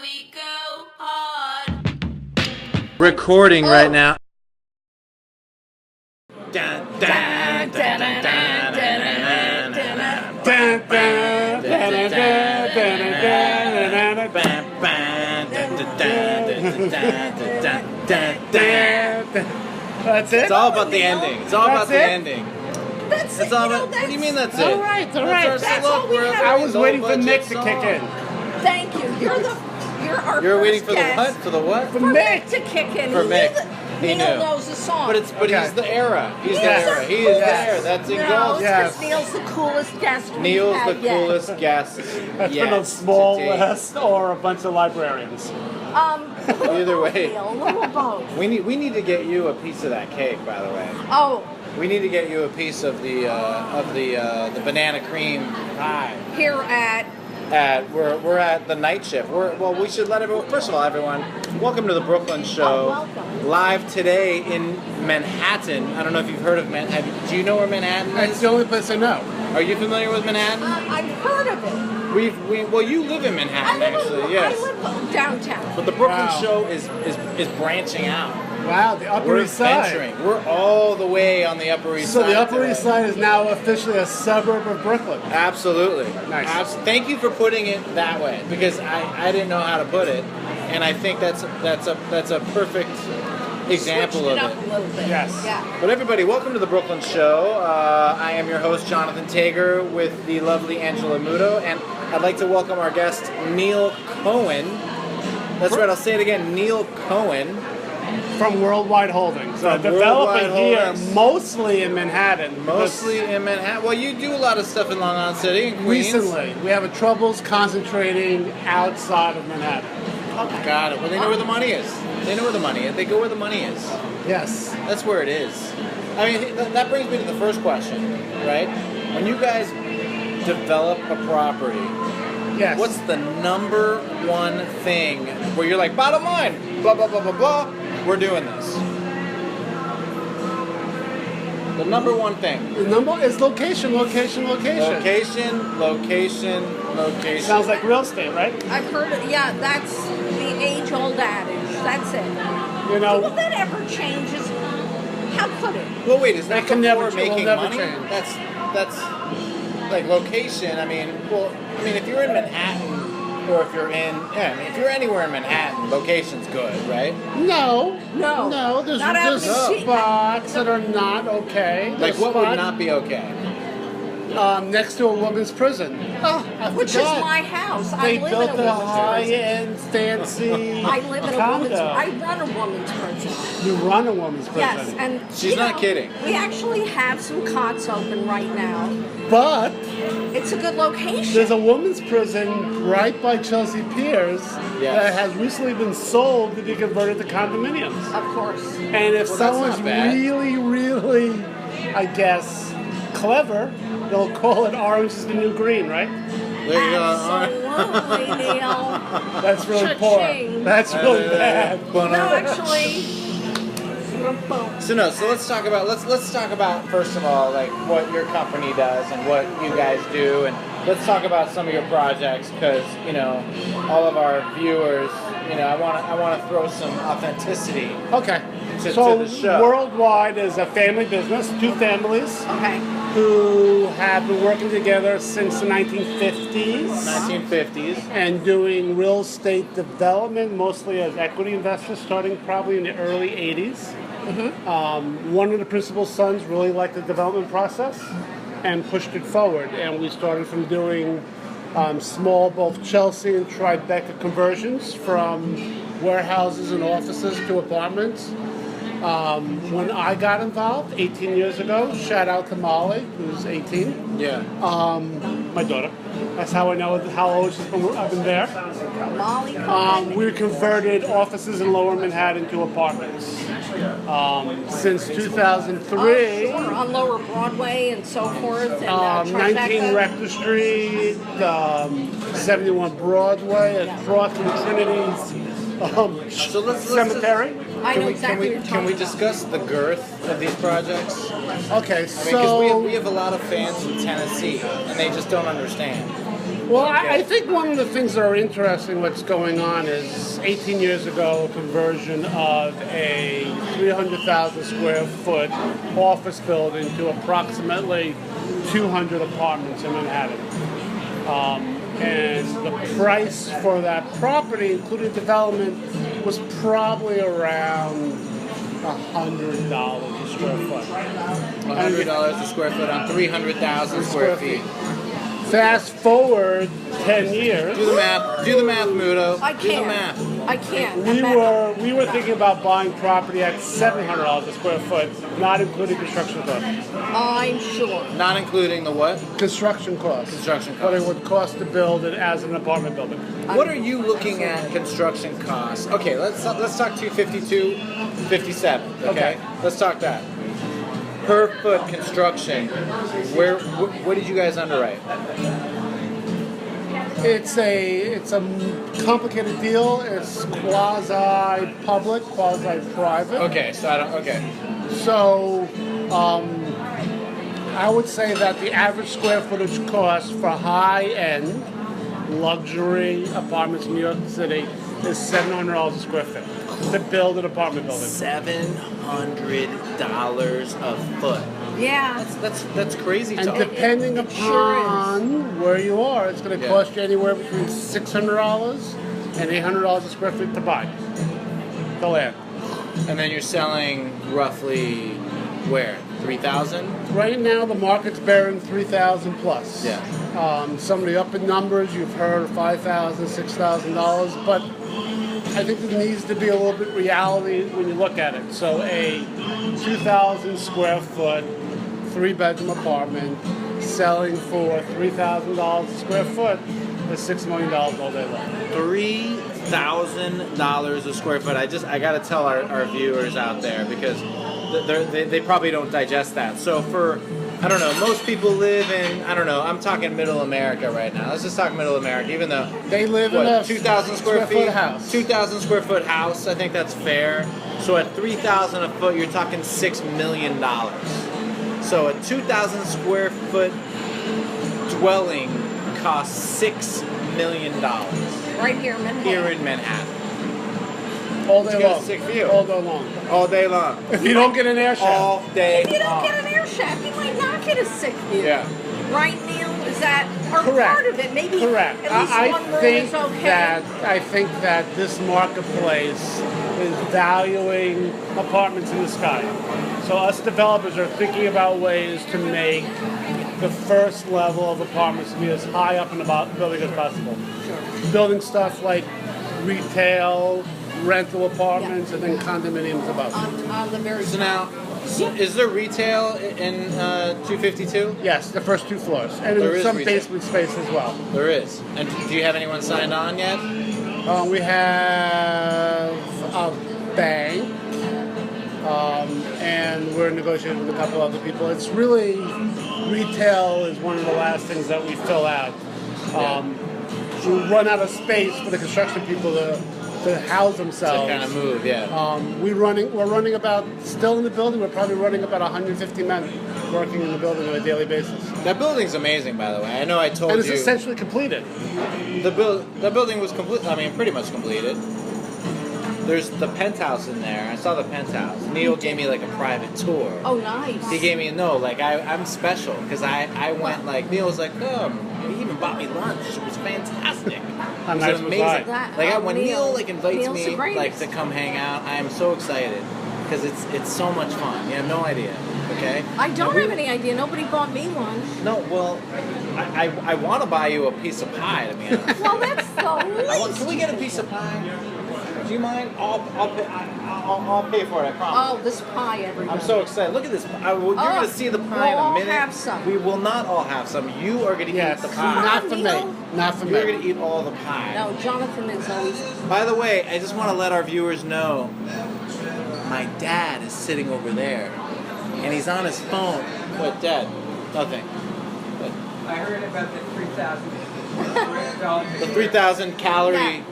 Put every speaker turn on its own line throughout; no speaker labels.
we go hard.
Recording right now.
Dun, dun, dun, dun, dun, dun,
That's it?
It's all about the ending. It's all about the ending.
That's
It's all about. What do you mean that's it?
All right.
That's all we have.
I was waiting for Nick to kick in.
Thank you. You're our
You're
first
waiting for the
guest.
what? For the what?
For
For
Nick.
Mick to kick in.
For Mick. He
Neal
knew.
knows the song.
But
Okay.
he's the era. He's the
Neal's
era.
the
He is
coolest.
there. That's
No,
engulfed.
it's
Yes.
because Neal's the coolest guest we've
Neal's
had
the
yet.
coolest guest.
That's
yet
been a small
to date.
list or a bunch of librarians.
Either way.
Neal, a little both.
We need to get you a piece of that cake, by the way.
Oh,
We need to get you a piece of the banana cream pie.
here at
We're at the night shift. We should let everyone. First of all, everyone, welcome to the Brooklyn Show.
welcome.
Live today in Manhattan. I don't know if you've heard of Manhattan. Do you know where Manhattan
It's
is?
the only place I know.
Are you familiar with Manhattan?
I've heard of it.
Well, you live in Manhattan, actually. Yes.
I live downtown.
But the Brooklyn
Wow.
Show is branching out.
Wow, the Upper
We're
East Side.
venturing. We're all the way on the Upper East
So
Side.
the Upper
today.
East Side is now officially a suburb of Brooklyn.
Absolutely.
Nice.
Thank you for putting it that way, because I didn't know how to put it, and I think that's a perfect example
Switched
of
it up
it.
a little bit.
Yes.
Yeah.
But everybody, welcome to the Brooklyn Show. I am your host, Jonathan Tager, with the lovely Angela Muto, and I'd like to welcome our guest, Neal Cohen. That's right, I'll say it again, Neal Cohen.
From Worldwide Holdings.
From
Developing
Worldwide
here,
Holdings.
mostly in Manhattan.
Mostly in Manhattan. Well, you do a lot of stuff in Long Island City and Queens.
Recently, we have troubles concentrating outside of Manhattan.
Got it. Well, they know where the money is. They know where the money is. They go where the money is.
Yes.
That's where it is. I mean, that brings me to the first question, right? When you guys develop a property,
Yes.
what's the number one thing where you're like, bottom line, blah, blah, blah, blah, blah, we're doing this? The number one thing.
The number is location.
Location.
Sounds like real estate, right?
I've heard it. Yeah, that's the age-old adage. That's it.
You know,
Will that ever changes? How could it?
Well, wait, is that
It can never-
before
it will
making
never
money?
change.
That's like location. I mean, if you're in Manhattan, or if you're if you're anywhere in Manhattan, location's good, right?
no.
No.
There's
Not happening.
spots that are not okay.
Like,
There's
what would
spots,
not be okay?
next to a woman's prison. Oh, I
Which is
forgot.
my house.
They
I live
built
in a
a
woman's prison.
high-end, fancy
I live in a
condo.
woman's. I run a woman's prison.
You run a woman's prison.
Yes, and
She's
you
not
know,
kidding.
We actually have some cots open right now.
But
It's a good location.
there's a woman's prison right by Chelsea Piers
Yes.
that has recently been sold to be converted to condominiums.
Of course.
And if
Well, that's
someone's
not bad.
really, I guess, clever, they'll call it orange is the new green, right?
There you go.
Absolutely, Neal.
That's really poor.
Cha-ching.
That's really bad.
No, actually.
So let's talk about first of all, like, what your company does and what you guys do, and let's talk about some of your projects, because all of our viewers, I want to throw some authenticity.
Okay.
To
So
the show.
Worldwide is a family business, two families
Okay.
who have been working together since the 1950s.
1950s.
And doing real estate development, mostly as equity investors, starting probably in the early 80s. One of the principal sons really liked the development process and pushed it forward. And we started from doing small, both Chelsea and Tribeca conversions from warehouses and offices to apartments. When I got involved 18 years ago, shout out to Molly, who's 18.
Yeah.
My daughter. That's how I know how old I've been there.
Molly Cohen.
We converted offices in Lower Manhattan to apartments. Since 2003,
Sure, on Lower Broadway and so forth. And
19
Tribeca.
Rector Street, 71 Broadway, across from Trinity's
So let's
cemetery.
I know exactly what you're
Can
talking
we
about.
discuss the girth of these projects?
Okay,
Because
so
we have a lot of fans from Tennessee, and they just don't understand.
Well, I think one of the things that are interesting what's going on is 18 years ago, a conversion of a 300,000 square foot office building to approximately 200 apartments in Manhattan. And the price for that property, including development, was probably around $100 a square foot.
$100 a square foot on 300,000 square feet.
Fast forward 10 years.
Do the math, Muto.
I
Do the
can't.
math.
I can't.
We were thinking about buying property at $700 a square foot, not including construction costs.
I'm sure.
Not including the what?
Construction costs.
Construction
What it
costs.
would cost to build it as an apartment building.
What are you looking at construction costs? Okay, let's talk 252, 57. Okay, let's talk that. Per foot construction, what did you guys underwrite?
It's a complicated deal. It's quasi public, quasi private.
Okay, so
So I would say that the average square footage cost for high end luxury apartments in New York City is $700 a square foot to build an apartment building.
$700 a foot.
Yeah.
That's crazy.
And
talk.
depending
It sure
upon where you are, it's going to cost you anywhere between $600 and $800 a square foot to buy the land.
And then you're selling roughly where? 3,000?
Right now, the market's bearing 3,000 plus.
Yeah.
Some of the up in numbers you've heard $5,000, $6,000, but I think there needs to be a little bit reality when you look at it. So a 2,000 square foot, 3-bedroom apartment selling for $3,000 a square foot is $6 million all day long.
$3,000 a square foot. I got to tell our viewers out there because they probably don't digest that. So for, I don't know, most people live in, I don't know, I'm talking middle America right now. Let's just talk middle America, even though
They live in a
2,000 square feet
house.
2,000 square foot house, I think that's fair. So at 3,000 a foot, you're talking $6 million. So a 2,000 square foot dwelling costs $6 million
Right here in Manhattan.
here in Manhattan.
All day
You got a
long.
sick view.
All day long.
All day long.
If you don't get an air shaft.
All day
If you don't
long.
get an air shaft, you might not get a sick view.
Yeah.
Right, Neal? Is that or
Correct.
part of it? Maybe
Correct.
at least
I
one room
think
is okay.
I think that this marketplace is valuing apartments in the sky. So us developers are thinking about ways to make the first level of apartments to be as high up in the building as possible. Building stuff like retail, rental apartments, and then condominiums above.
on the very
So
top.
now, is there retail in 252?
Yes, the first 2 floors, and
There is
some
retail.
basement space as well.
There is. And do you have anyone signed on yet?
We have a bank, and we're negotiating with a couple other people. It's really, retail is one of the last things that we fill out. We run out of space for the construction people to house
To
themselves.
kind of move, yeah.
We're running about, still in the building, we're probably running about 150 men working in the building on a daily basis.
That building's amazing, by the way. I know I told
And it's
you
essentially completed.
the building was complete. I mean, pretty much completed. There's the penthouse in there. I saw the penthouse. Neal gave me like a private tour.
Oh, nice.
He gave me I'm special because I went like Neal was like, come. He even bought me lunch. It was fantastic.
How
It
nice
was
was
amazing.
that?
When
Neal.
Neal like invites
Neal's
me
the greatest.
like to come hang out, I am so excited because it's so much fun. You have no idea. Okay.
I don't have any idea. Nobody bought me lunch.
No, well, I want to buy you a piece of pie, to be honest.
Well, that's the least.
Can we get a piece of pie? Do you mind? I'll pay for it. I promise.
Oh, this pie, everybody.
I'm so excited. Look at this. You're going to see the pie in
we'll
a
all
minute.
have some.
We will not all have some. You are going to
Yes,
eat the pie.
not for
Neal.
me. Not for
You're
me.
going to eat all the pie.
No, Jonathan is always.
By the way, I just want to let our viewers know my dad is sitting over there and he's on his phone. What, Dad? Nothing.
I heard about the 3,000.
The 3,000 calorie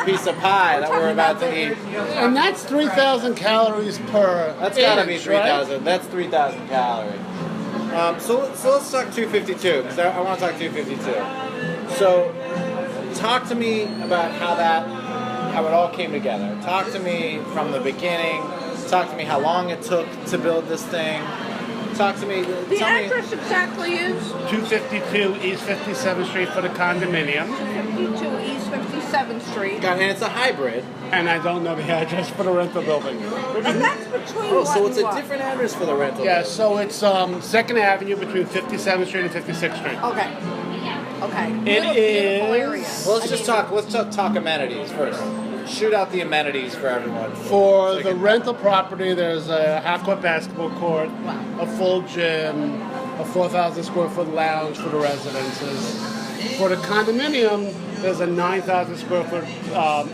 piece of pie that we're about to eat.
And that's 3,000 calories per
That's gotta be
inch, right?
3,000. That's 3,000 calories. So let's talk 252 because I want to talk 252. So talk to me about how it all came together. Talk to me from the beginning. Talk to me how long it took to build this thing. Talk to me.
The address exactly is
252 East 57th Street for the condominium.
52 East 57th Street.
And it's a hybrid.
And I don't know the address for the rental building.
And that's between
Oh,
what
so it's
and
a
what?
different address for the rental.
Yeah, so it's 2nd Avenue between 57th Street and 56th Street.
Okay. Okay.
It
Beautiful
is-
area.
Well, let's talk amenities first. Shoot out the amenities for everyone.
For
So
the rental property, there's a half-court basketball court, a full gym, a 4,000 square foot lounge for the residences. For the condominium, there's a 9,000 square foot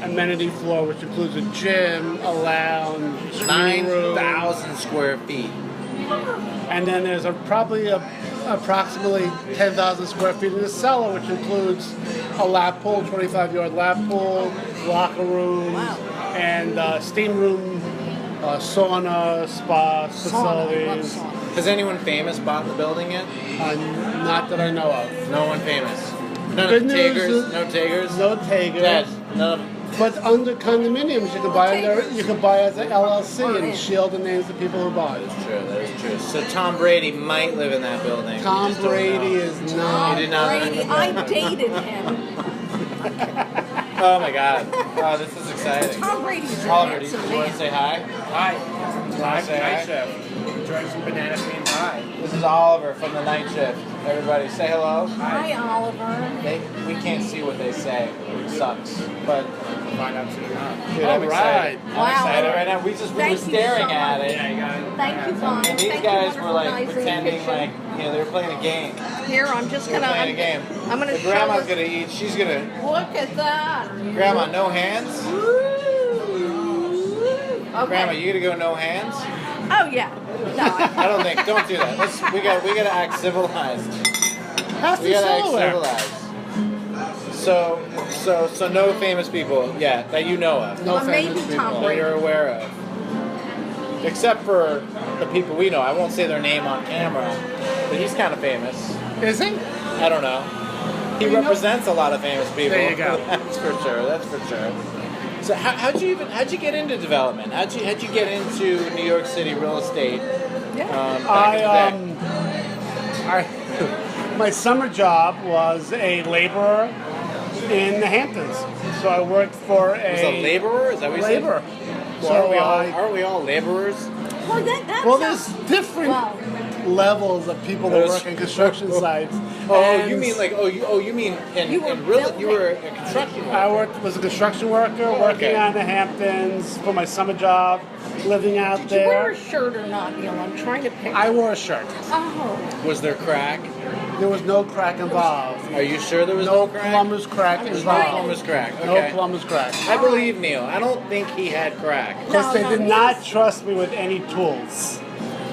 amenity floor, which includes a gym, a lounge, screen room,
9,000 square feet.
and then there's approximately 10,000 square feet in the cellar, which includes a lap pool, 25-yard lap pool, locker room,
Wow.
and steam room, sauna, spa
Sauna. I love
facilities.
sauna.
Has anyone famous bought the building yet?
Not that I know of.
No one famous. None
Good
of the
news
Tagers.
is-
No Tagers.
No takers.
Dead. None of.
But under condominiums, you can buy as an LLC
Or
and
in.
shield the names of people who bought it.
True. That is true. So Tom Brady might live in that building.
Tom
We just don't
Brady
know.
is
Tom
not.
did not-
Brady, I dated him.
Oh my God. Oh, this is exciting.
Tom Brady's a
Oliver, do you
handsome
want to say
man.
hi?
Hi.
Live
Live
night
night shift. Enjoying some banana cream pie.
This is Oliver from the night shift. Everybody, say hello.
Hi, Oliver.
We can't see what they say. It sucks. But
Find out soon enough.
dude, I'm
All
excited.
right.
I'm
Wow.
excited right now. We were
Thank you
staring
so
at
much.
it.
Yeah, you got it.
Thank you, Vaughn.
And these
Thank
guys
you,
were like
wonderful guys in the
pretending
kitchen.
like, they were playing a game.
Here, I'm just
They were
gonna.
playing a game.
I'm gonna
The
show
grandma's
us.
gonna eat. She's gonna.
Look at that.
Grandma, no hands.
Okay.
Grandma, you gonna go no hands?
Oh yeah. No.
I don't think. Don't do that. We gotta act civilized.
Half
We
the
gotta act
silverware.
civilized. So no famous people, that you know of.
No
Well, maybe
famous
Tom
people.
That
Brady.
you're aware of. Except for the people we know. I won't say their name on camera, but he's kind of famous.
Is he?
I don't know. He
You know-
represents a lot of famous people.
There you go.
That's for sure. That's for sure. So how'd you get into development? How'd you get into New York City real estate? Back in the day?
My summer job was a laborer in the Hamptons. So I worked for
Was a laborer? Is that what you
laborer.
said?
So
So
I-
aren't we all laborers?
Well, that
Well,
sounds-
there's different
Wow.
levels of people that work in construction sites.
Oh,
And
you mean like you mean in
You were
real?
building.
You were a construction
I
worker.
was a construction worker working
Okay.
on the Hamptons for my summer job, living out
Did you wear
there.
a shirt or not, Neil? I'm trying to pick.
I wore a shirt.
Oh.
Was there crack?
There was no crack involved.
Are you sure there was
No
no crack?
plumber's crack
There's no
involved.
plumber's crack.
No
Okay.
plumber's crack.
I believe Neil. I don't think he had crack.
Because they
No,
did
no,
not
yes.
trust me with any tools.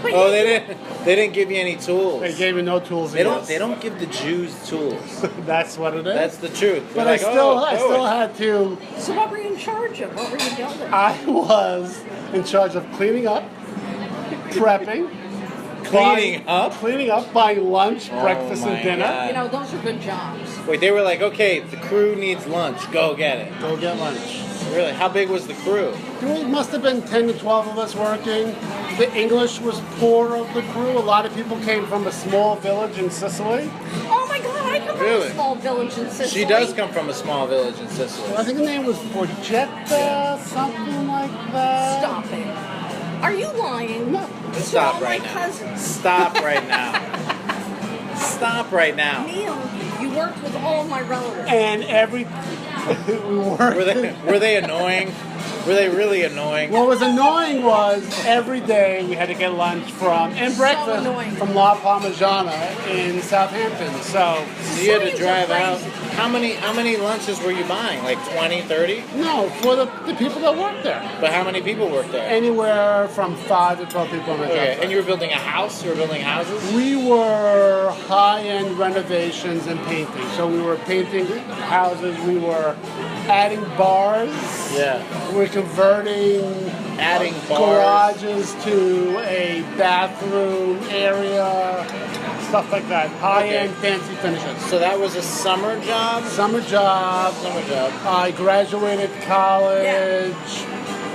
But
Oh,
you-
they didn't. They didn't give you any tools.
They gave me no tools.
They don't.
yes.
They don't give the Jews tools.
That's what it is.
That's the truth.
but
They're
I
like,
still,
oh,
I
do
still
it.
had to.
So what were you in charge of? What were you building?
I was in charge of cleaning up, prepping,
Cleaning up?
cleaning up, buying lunch,
Oh
breakfast,
my
and dinner.
God.
You know, those are good jobs.
Wait, they were like, okay, the crew needs lunch. Go get it.
Go get lunch.
Really? How big was the crew?
There must have been 10 to 12 of us working. The English was poor of the crew. A lot of people came from a small village in Sicily.
Oh my God, I come from
Really?
a small village in Sicily.
She does come from a small village in Sicily.
I think the name was Porgetta, something like that.
Stop it. Are you lying?
No.
These are all
Stop
my
right now.
cousins.
Stop right now. Stop right now.
Neil, you worked with all my relatives.
And every we worked.
Were they annoying? Were they really annoying?
What was annoying was every day we had to get lunch from and breakfast
annoying.
from La Parmigiana in Southampton. So
So you had to
Sicilians are
drive out.
crazy.
How many lunches were you buying? Like 20, 30?
no, for the people that worked there,
But how many people worked there?
anywhere from 5 to 12 people on the job.
Okay,
site.
and you were building a house? You were building houses?
We were high-end renovations and painting. So we were painting houses. We were adding bars.
Yeah.
We're converting
Adding bars.
garages to a bathroom area. stuff like that. High-end, fancy finishes.
So that was a summer job?
Summer job.
Summer job.
I graduated college.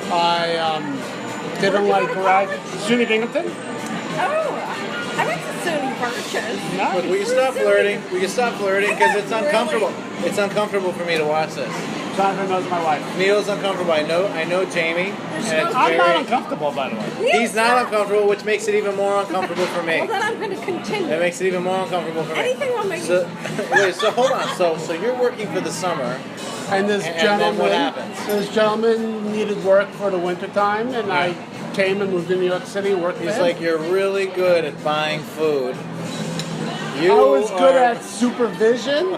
I didn't like graduate. SUNY Binghamton?
Oh, I went to SUNY Purchase.
No.
But we can stop flirting. We can stop flirting because it's uncomfortable. It's uncomfortable for me to watch this.
Jonathan knows my wife.
Neal's uncomfortable. I know Jamie. And it's
I'm not uncomfortable, by the way.
He's not uncomfortable, which makes it even more uncomfortable for me.
Well, then I'm going to continue.
That makes it even more uncomfortable for me.
Anything will make
So, wait, so hold on. So you're working for the summer.
And this
And
gentleman,
then what happens?
This gentleman needed work for the winter time, and I came and moved to New York City and worked
He's
there.
like, you're really good at buying food.
I was good at supervision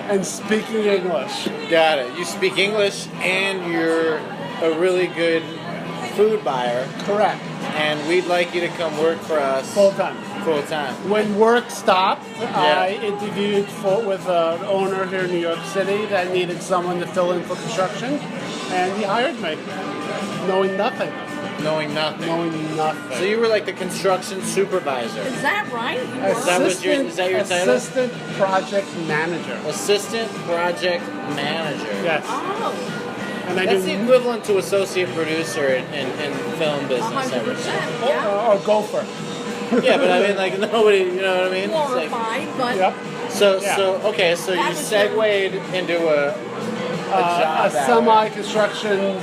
and speaking English.
Got it. You speak English and you're a really good food buyer.
Correct.
And we'd like you to come work for us
Full time.
full time.
When work stopped, I interviewed with an owner here in New York City that needed someone to fill in for construction, and he hired me, knowing nothing.
Knowing nothing.
Knowing nothing.
So you were like the construction supervisor.
Is that right? You
Is that what your- is that your title?
Assistant project manager.
Assistant project manager.
Yes.
Oh,
And I
That's the
did
equivalent to associate producer in film business. I would say.
100%. Yeah.
or gopher.
Yeah, but I mean, like nobody, you know what I mean? It's like-
Glorified, but
Yep.
so
Yeah.
okay, so you
That was
segued into a job.
A
that way.
semi-construction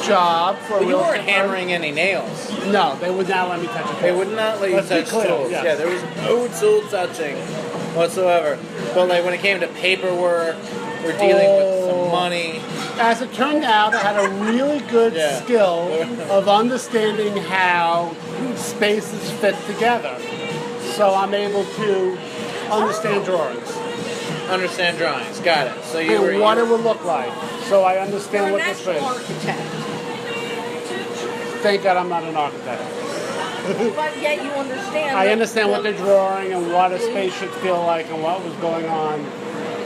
job for a
But you
real
weren't
estate firm.
hammering any nails.
No, they would not let me touch a
They
tool.
would not let you
Let's be
touch
clear,
tools.
yes.
Yeah, there was no tool touching whatsoever. But like when it came to paperwork, we're dealing with some money.
As it turned out, I had a really good
Yeah.
skill of understanding how spaces fit together. So I'm able to understand drawings
Understand drawings. Got it. So you
and
were
what it would look like. So I understand
you're a
what the
natural
space.
architect,
Thank God I'm not an architect.
but yet you understand.
I
that
understand what
the-
they're drawing and what a space should feel like and what was going on.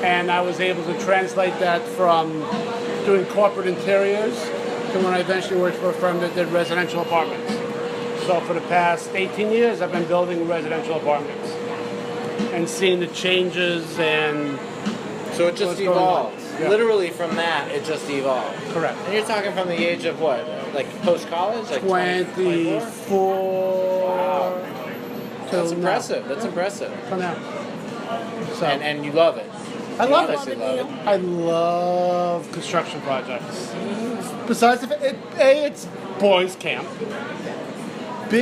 And I was able to translate that from doing corporate interiors to when I eventually worked for a firm that did residential apartments. So for the past 18 years, I've been building residential apartments and seeing the changes and
So it just
what's going on.
evolved.
Yeah.
Literally from that, it just evolved.
correct.
And you're talking from the age of what? Like post college? Like 24?
24 till
That's
now.
impressive. That's impressive.
Till now. So
And you love it.
I love it.
Obviously love it.
I love construction projects. Besides, it's boys' camp. B,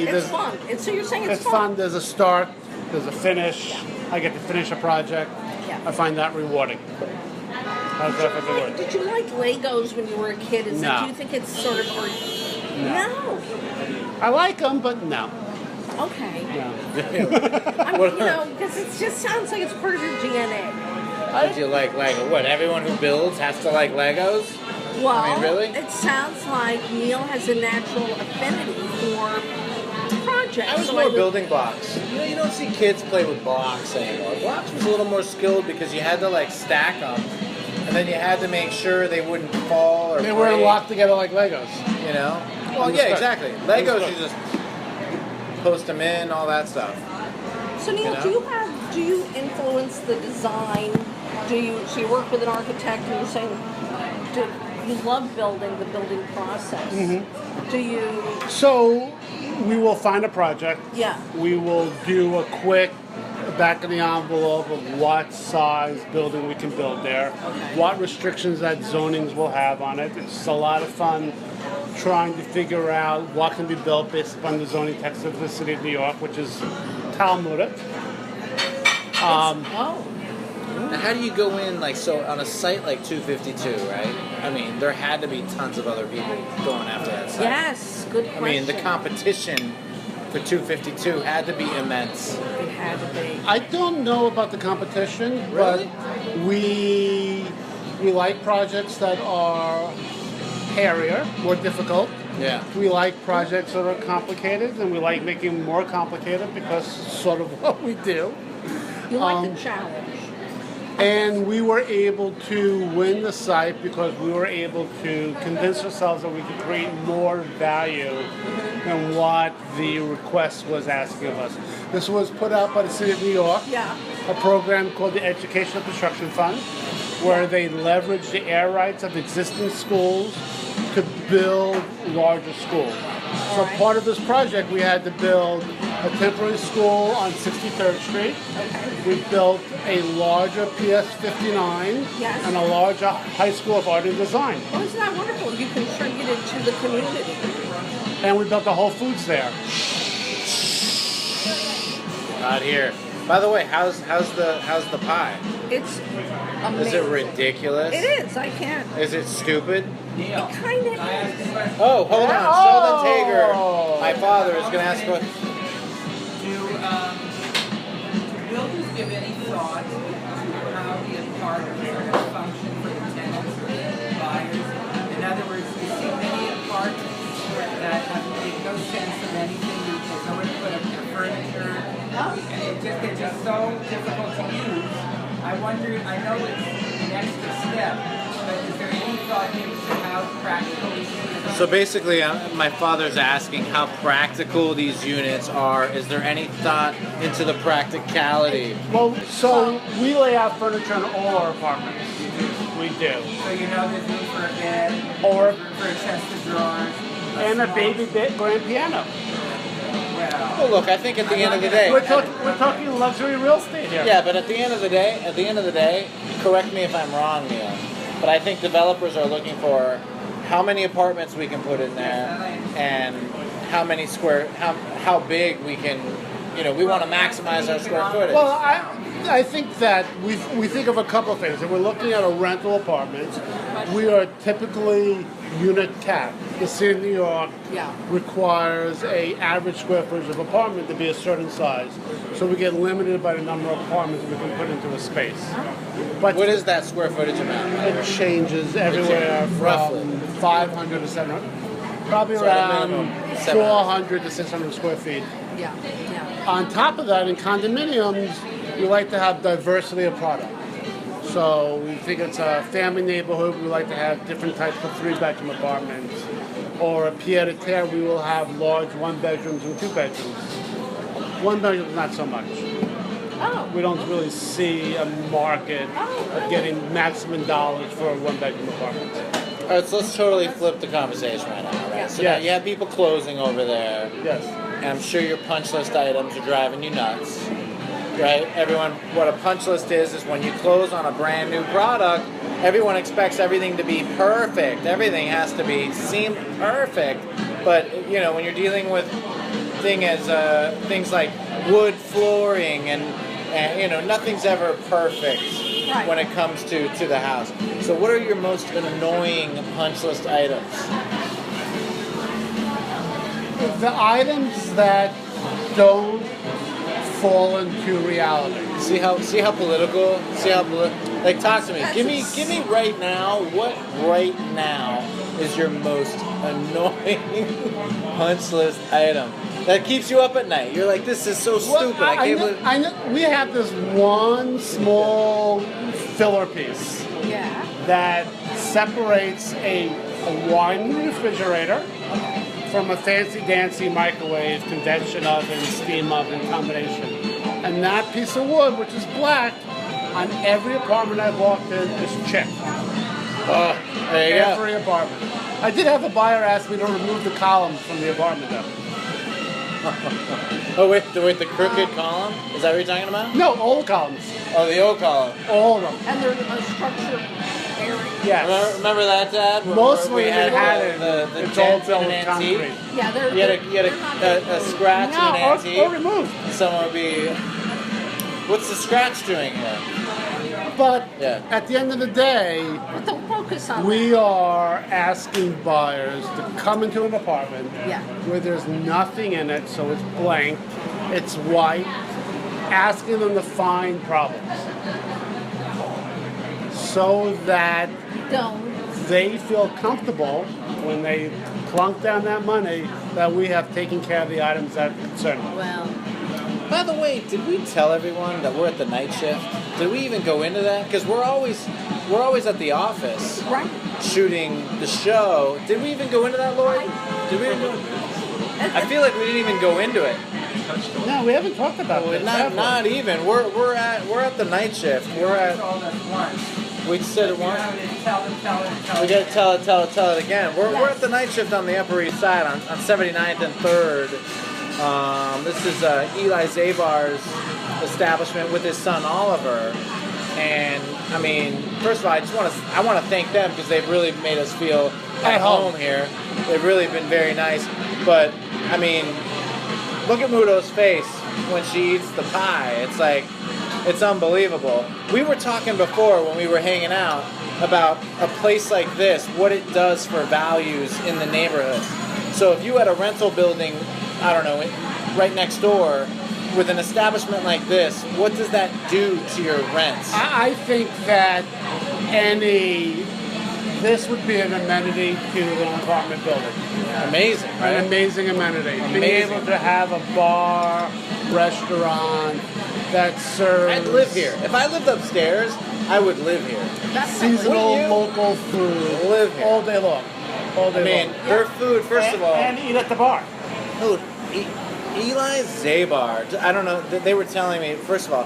It's
there's,
fun. So you're saying it's
it's fun. There's a start, there's a finish. I get to finish a project.
Yeah.
I find that rewarding. How's that for the word?
Did you like Legos when you were a kid?
No.
Do you think it's sort of no?
I like them, but no.
Okay.
No.
Because it just sounds like it's part of your DNA.
Did you like Lego? What? Everyone who builds has to like Legos?
Well,
I mean, really?
it sounds like Neal has a natural affinity for projects.
I was
So
more
would-
building blocks. You don't see kids play with blocks anymore. Blocks was a little more skilled because you had to like stack them, and then you had to make sure they wouldn't fall or
They weren't
break,
locked together like Legos.
You know? Well,
Understood.
yeah, exactly. Legos,
Understood.
you just post them in, all that stuff.
So Neal,
You know?
do you influence the design? So you work with an architect and you're saying, you love building, the building process.
Mm-hmm.
Do you,
So we will find a project.
yeah.
We will do a quick back of the envelope of what size building we can build there, what restrictions that zonings will have on it. It's a lot of fun trying to figure out what can be built based upon the zoning text of the city of New York, which is Talmudic.
Oh,
Now, how do you go in, like, so on a site like 252, right? I mean, there had to be tons of other people going after that site.
yes, good question.
I mean, the competition for 252 had to be immense.
It had to be.
I don't know about the competition,
Really?
but we like projects that are hairier, more difficult.
Yeah.
We like projects that are complicated, and we like making them more complicated because it's sort of what we do.
You like the challenge.
And we were able to win the site because we were able to convince ourselves that we could create more value than what the request was asking of us. This was put out by the City of New York,
Yeah.
a program called the Educational Construction Fund, where they leverage the air rights of existing schools to build larger schools. So
Right.
part of this project, we had to build a temporary school on 63rd Street. We built a larger PS 59
Yes.
and a larger high school of art and design.
Oh, isn't that wonderful? You contributed to the community.
And we built a Whole Foods there.
Not here. By the way, how's the pie?
It's amazing.
Is it ridiculous?
It is. I can't.
Is it stupid?
It kind of is.
Oh, hold on.
Oh.
Sheldon Tager, my father, is going to ask what.
Do builders give any thought to how the apartments are going to function for the tenants or the buyers? In other words, you see many apartments that make no sense of anything. There's nowhere to put up their furniture. And they're just so difficult to use. I wonder, I know it's an extra step, but is there any thought given to how practical these things are?
So basically, my father's asking how practical these units are. Is there any thought into the practicality?
Well, so we lay out furniture in all our apartments. We do.
So you know there's room for a bed,
Or
room for a chest of drawers.
and a baby grand piano.
Well,
Well, look, I think at the end of the day,
We're talking luxury real estate here.
yeah, but at the end of the day, correct me if I'm wrong, Neal, but I think developers are looking for how many apartments we can put in there and how many how big we can, we want to maximize our square footage.
Well, I think that we think of a couple of things. If we're looking at a rental apartment, we are typically unit cap. The city of New York
Yeah.
requires a average square footage of apartment to be a certain size. So we get limited by the number of apartments we can put into a space. But
What is that square footage amount?
it changes everywhere
Roughly.
from 500 to 700. Probably
So at a
around
minimum, 700.
400 to 600 square feet.
Yeah. Yeah.
On top of that, in condominiums, we like to have diversity of product. So we think it's a family neighborhood. We like to have different types of 3-bedroom apartments. Or a pied-à-terre, we will have large 1-bedrooms and 2-bedrooms. 1-bedrooms, not so much.
Oh.
We don't really see a market of getting maximum dollars for a 1-bedroom apartment.
All right, so let's totally flip the conversation right now, right? So now
Yes.
you have people closing over there,
Yes.
and I'm sure your punch list items are driving you nuts, right? Everyone, what a punch list is when you close on a brand new product, everyone expects everything to be perfect. Everything has to seem perfect. But, when you're dealing with things like wood flooring and nothing's ever perfect
Right.
when it comes to the house. So what are your most annoying punch list items?
The items that don't fall into reality.
See how political? Like, talk to me. Give me right now. What right now is your most annoying punch list item that keeps you up at night? You're like, this is so stupid. I can't believe.
I know, we have this one small filler piece
Yeah.
that separates a wine refrigerator from a fancy-dancy microwave, convection oven, steam oven combination. And that piece of wood, which is black, on every apartment I've walked in, is chipped.
Oh, there you go.
Every apartment. I did have a buyer ask me to remove the columns from the apartment, though.
Oh wait, the crooked column? Is that what you're talking about?
No, all the columns.
Oh, the old column.
All of them.
And there's a structure area.
Yes.
Remember that, Dad?
Mostly
we
in
had
Manhattan,
the
it's all
dent in
built
an
with
antique.
concrete.
Yeah, they're
You had a scratch in an
No,
antique.
or removed.
Someone would be. What's the scratch doing here?
But
Yeah.
at the end of the day,
But don't focus on
we are asking buyers to come into an apartment
Yeah.
where there's nothing in it, so it's blank, it's white, asking them to find problems so that
that. Don't.
they feel comfortable when they plunk down that money that we have taken care of the items that concern them.
Well,
By the way, did we tell everyone that we're at the night shift? Did we even go into that? Because we're always at the office
right.
shooting the show. Did we even go into that, Lori? Did we? Even go? I feel like we didn't even go into it.
touched on.
No, we haven't talked about this. have we?
Not even. We're at the night shift. We're at.
Told us once.
We said it
You
once.
have to tell them.
We gotta tell it again. We're at the night shift on the Upper East Side on 79th and 3rd. This is Eli Zabar's establishment with his son Oliver. And I mean, first of all, I want to thank them because they've really made us feel at home here. They've really been very nice. But I mean, look at Muto's face when she eats the pie. It's like, it's unbelievable. We were talking before when we were hanging out about a place like this, what it does for values in the neighborhood. So if you had a rental building, I don't know, right next door, with an establishment like this, what does that do to your rents?
I think that this would be an amenity to an apartment building.
Amazing, right?
An amazing amenity. Being
Amazing.
able to have a bar, restaurant that serves
I'd live here. If I lived upstairs, I would live here.
seasonal,
Wouldn't you?
local food
Live here.
all day long. All day
I mean,
long.
their food, first of all,
And eat at the bar.
dude, Eli Zabar, I don't know, they were telling me, first of all,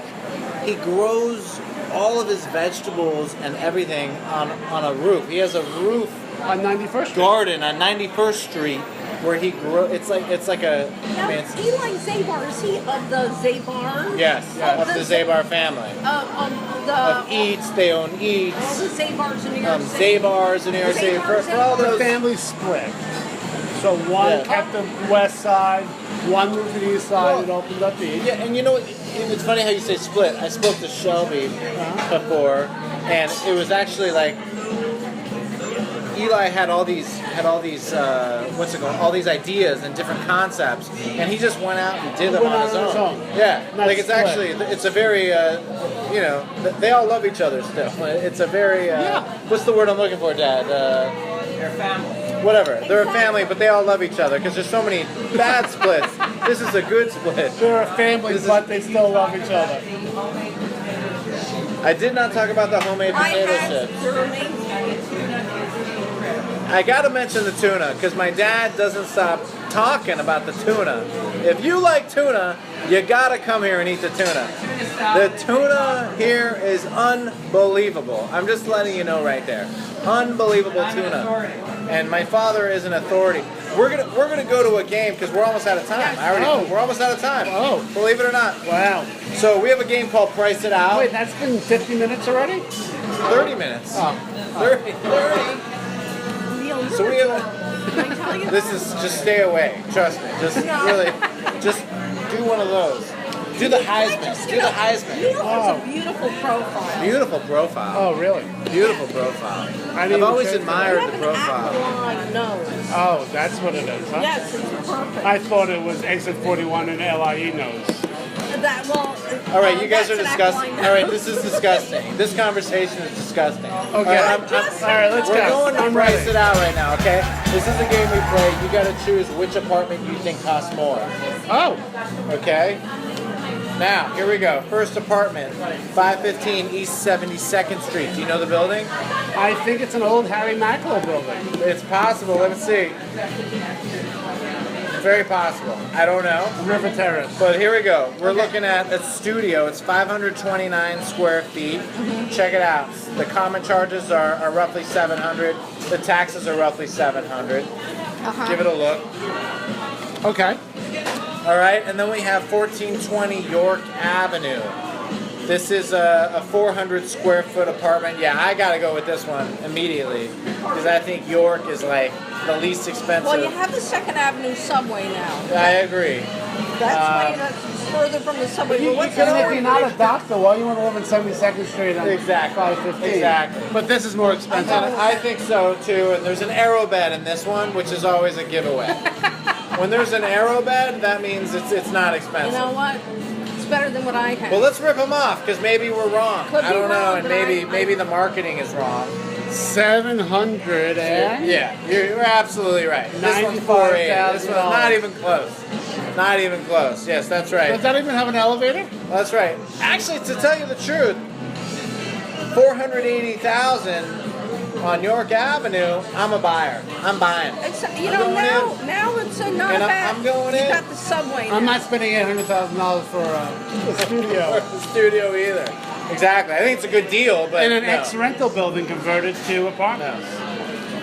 he grows all of his vegetables and everything on a roof. He has a roof
On 91st Street.
garden on 91st Street where he grows, it's like a, I mean, it's,
Eli Zabar, is he of the Zabar?
yes,
Oh,
of the Zabar family. Of Eats, they own
all
Eats,
the Zabars in New York City.
Zabars in New York City, for all
The
those.
family split. So one
Yeah.
kept the west side, one moved to the east side,
Well,
and opened up the east.
Yeah, and you know what? It's funny how you say split. I spoke to Shelby before, and it was actually like Eli had all these what's it called? All these ideas and different concepts, and he just went out and did them
Went
on
out
his
on his
own.
own.
Yeah,
Not
like it's
split.
actually it's a very they all love each other still. It's a very what's the word I'm looking for, Dad?
Their family.
Whatever. They're a family, but they all love each other because there's so many bad splits. This is a good split.
They're a family,
This is-
but they still love each other.
I did not talk about the homemade
I
potato
had
chips.
they're amazing.
I gotta mention the tuna because my dad doesn't stop talking about the tuna. If you like tuna, you gotta come here and eat the tuna. The tuna here is unbelievable. I'm just letting you know right there. Unbelievable tuna. And my father is an authority. We're gonna go to a game because we're almost out of time. We're almost out of time.
Oh.
Believe it or not.
Wow.
So we have a game called Price It Out.
Wait, that's been 50 minutes already?
30 minutes.
Oh.
30.
Neal, you're
So we have
adorable. Can I tell you?
This is just stay away. Trust me. Just really, just do one of those. Do the Heisman. Do the Heisman.
Neal has a beautiful profile.
Beautiful profile.
Oh, really?
Beautiful profile.
I didn't
I've always
check
You
admired
have
the
an
profile.
aquiline nose.
Oh, that's what it is, huh?
Yes, it's perfect.
I thought it was Exit 41 and LIE nose.
All right, you guys are
that's an
disgusting.
aquiline
All right,
nose.
this is disgusting. This conversation is disgusting.
Okay.
All right,
All right, let's
we're
go.
going to
I'm
price
ready.
it out right now, okay? This is a game we play. You got to choose which apartment you think costs more.
Oh,
Okay? Now, here we go. First apartment, 515 East 72nd Street. Do you know the building?
I think it's an old Harry Macklow building.
It's possible. Let's see. Very possible. I don't know.
River Terrace.
But here we go. We're looking at a studio. It's 529 square feet. Check it out. The common charges are roughly 700. The taxes are roughly 700. Give it a look.
Okay.
All right, and then we have 1420 York Avenue. This is a 400 square foot apartment. Yeah, I gotta go with this one immediately because I think York is like the least expensive.
Well, you have the Second Avenue subway now.
I agree.
That's further from the subway. But what's
And
the
if you're not a doctor, why you want to live on 72nd Street on
Exactly.
515?
Exactly.
But this is more expensive.
I think so too. And there's an arrow bed in this one, which is always a giveaway. When there's an arrow bed, that means it's not
You
expensive.
know what? It's better than what I have.
Well, let's rip them off because maybe we're wrong.
Could
I
be
don't know,
wrong,
and
but
maybe the marketing is wrong.
700 and
Yeah, you're absolutely right. This one's 480. This one's not even close. Not even close. Yes, that's right.
Does that even have an elevator?
That's right. Actually, to tell you the truth, 480,000 on York Avenue, I'm a buyer. I'm buying.
It's, you
I'm
know,
going
now it's a not
And
bad.
I'm going
you
in.
got the subway.
I'm
now.
not spending $800,000 for a studio.
the studio either. Exactly. I think it's a good deal, but
In an
no.
ex-rental building converted to apartments.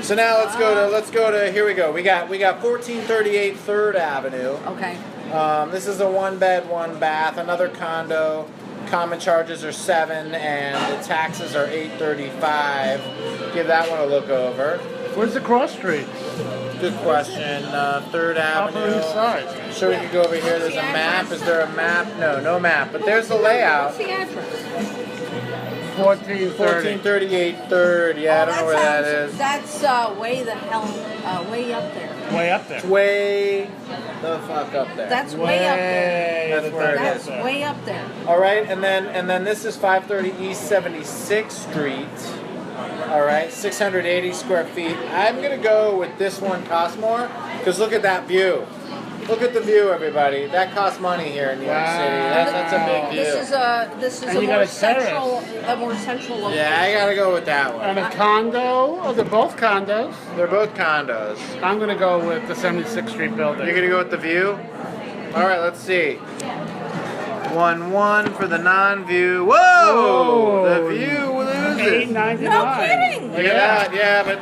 So now let's go to here we go. We got 1438 3rd Avenue.
Okay.
This is a 1-bed, 1-bath, another condo. Common charges are $7 and the taxes are $835. Give that one a look over.
Where's the cross street?
Good question. 3rd
Upper East
Avenue.
Side.
Sure, we could go over here. There's a map. Is there a map? No, no map. But there's the layout.
What's the address?
1430.
1438 3rd. Yeah, I don't know where that is.
That's way the hell, way up there.
Way up there.
It's way the fuck up there.
That's way up there.
That's where it
That's
is.
way up there.
All right, and then this is 530 East 76th Street. All right, 680 square feet. I'm gonna go with this one costs more because look at that view. Look at the view, everybody. That costs money here in New York City. That's a big view.
This is
And
a
you got
more
a terrace.
central location.
Yeah, I gotta go with that
And
one.
a condo. Oh, they're both condos.
They're both condos.
I'm going to go with the 76th Street building.
You're gonna go with the view? All right, let's see. 1-1 for the non-view. Whoa!
Whoa.
The view loses.
$8.99.
No kidding.
Look at that. Yeah, but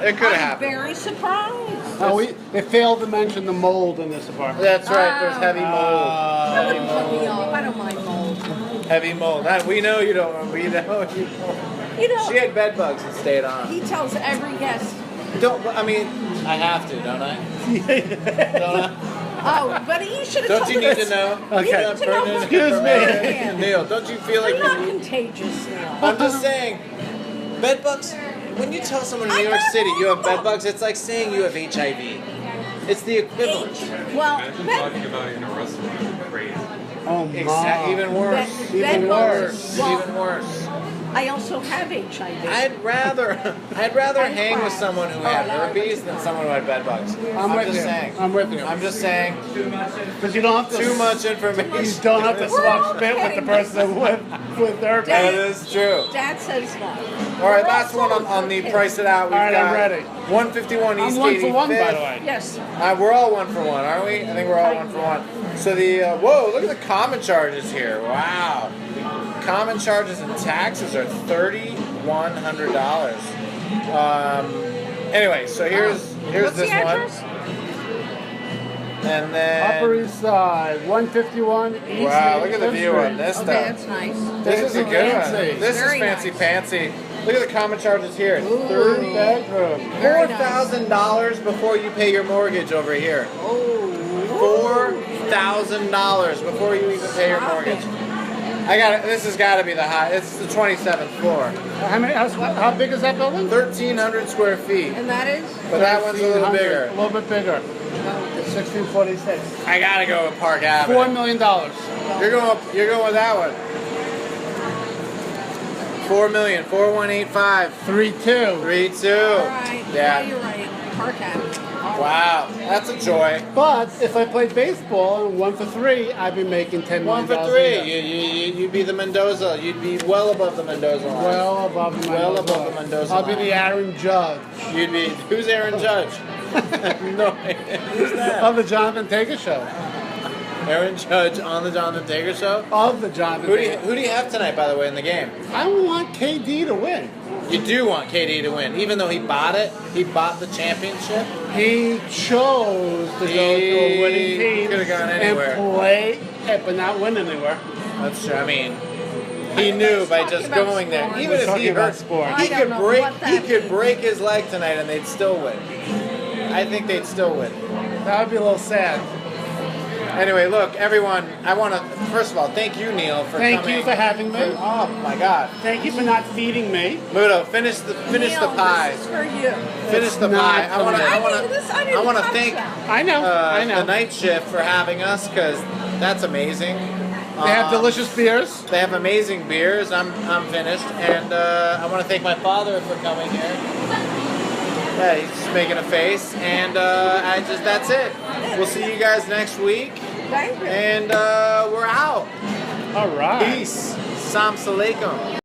it could have
I'm
happened.
very surprised.
Oh, they failed to mention the mold in this apartment.
That's right. There's heavy mold.
That wouldn't put me off. I don't mind mold.
Heavy mold. We know you don't. We know you don't.
You know,
She had bed bugs and stayed on.
he tells every guest.
Don't. I mean, I have to, don't I? Don't I?
Oh, but he should have
Don't
told
you need
us.
to know?
Okay.
You got
To know
pertinent
Excuse me.
information. Neal, don't you feel like
I'm not
you need?
contagious now.
I'm just saying, bed bugs. When you tell someone in New York City you have bed bugs, it's like saying you have HIV. It's the equivalent.
Well,
Imagine
bed,
talking about it in a restaurant. Crazy.
Oh, my.
Exactly. Even worse.
Bed-
Even
bed
worse.
bugs. Well-
Even worse.
I also have HIV.
I'd rather
And
hang with
crack.
someone who
Oh,
had
yeah.
herpes than someone who had bed bugs.
I'm with
just
you.
saying.
I'm with you.
I'm just saying.
Because you don't have to.
Too much information.
You don't have to swap spit with the
kidding.
person with their
That
pet.
is true.
Dad says no.
All right,
We're
last one
also
on the
okay.
price it out. We've
All right,
got
I'm ready.
151 East
I'm 1 for 1, by the
85th.
way.
Yes.
We're all 1 for 1, aren't we? I think we're all 1 for 1. So the whoa, look at the common charges here. Wow, common charges and taxes are $3,100. Anyway, so here's
What's
this
the address?
one, and then
Upper East Side, 151 East.
wow, look at the view on this
Okay,
stuff.
that's nice.
This is a good one.
Fancy.
This
Very
is fancy
nice.
pantsy. Look at the common charges here.
Third bedroom.
Very nice.
$4,000 before you pay your mortgage over here.
Oh.
$4,000 before you even pay your
Stop
mortgage.
it.
This has got to be the high. It's the 27th floor.
How big is that building?
1,300 square feet.
And that is?
But that one's a little
1,300,
bigger.
A little bit bigger. 1646.
I gotta go with Park Avenue.
$4 million.
You're going with that one. 4,000,000,
3-2.
3-2.
All right.
Yeah.
You're right. Park Avenue. All right.
Wow, that's a joy.
But if I played baseball and 1 for 3, I'd be making $10
1
million.
for 3. You'd be the Mendoza. You'd be well above the Mendoza line.
Well above the
Well
Mendoza.
above the Mendoza
I'll be
line.
the Aaron Judge
You'd be. Who's Aaron Judge? No. Who's that?
of the Jonathan Taker Show.
Aaron Judge on the Jonathan Taker Show.
Of the Jonathan
Who do you
Taker.
have tonight, by the way, in the game?
I want KD to win.
You do want KD to win, even though he bought it. He bought the championship.
He chose to go to a winning team
Could've gone anywhere.
and play, but not win anywhere.
That's true. I mean, he knew by just
talking about
going there.
sports.
Even
We're
if he
talking about
hurt,
sports.
he
I don't
could
know
break.
what that
He could
means.
break his leg tonight, and they'd still win. I think they'd still win.
That would be a little sad.
Anyway, look, everyone. I want to first of all thank you, Neal, for
Thank
coming.
you for having me.
Oh my God,
Thank you for not feeding me.
Muto, finish the
Neal,
pie.
This is for you.
Finish
It's
the
not
pie. I want to.
for me.
I want
I didn't
to. I want to
touch
thank
that.
I know. I know.
the night shift for having us because that's amazing.
They have delicious beers.
They have amazing beers. I'm finished, and I want to thank my father for coming here. Yeah, he's just making a face, and that's it. We'll see you guys next week,
Thank you.
and we're out.
All right.
Peace. Assalamu alaikum.